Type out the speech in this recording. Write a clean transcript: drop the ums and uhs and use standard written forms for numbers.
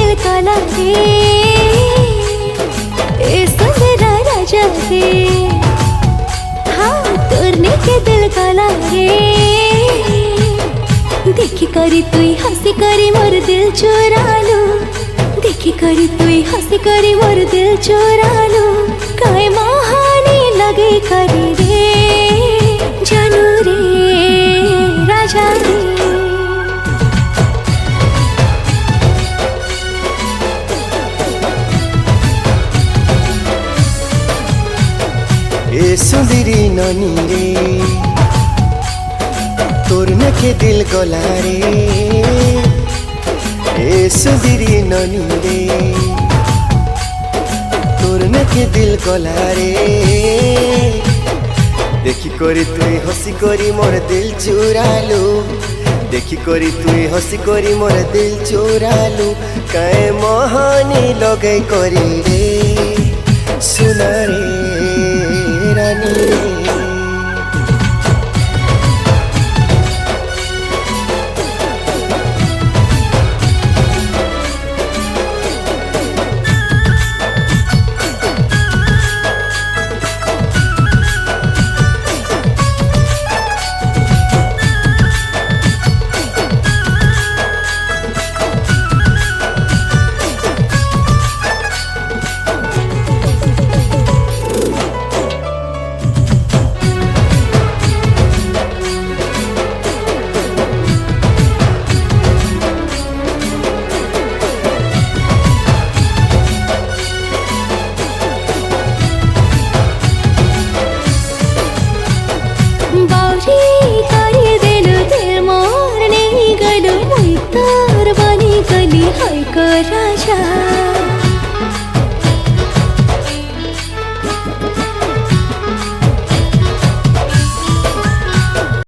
दिल काला रे ए सुंदरा राजा रे। हाँ तोरने के दिल काला रे देखी करी तुई हंसी करी मोर दिल चुरा लू। देखी करी तुई हंसी करी मोर दिल चुरा लू। काय महानी लगे करी रे जानू रे राजा रे। ए सुंदरी नानी रे तोरने के दिल गला रे। ए सुंदरी नानी रे तोरने के दिल गला रे। देखी करी तुई हंसी करी मोर दिल चुरालू। देखी करी तुई हंसी करी मोर दिल चुरालू। काय महानी लगे करी रे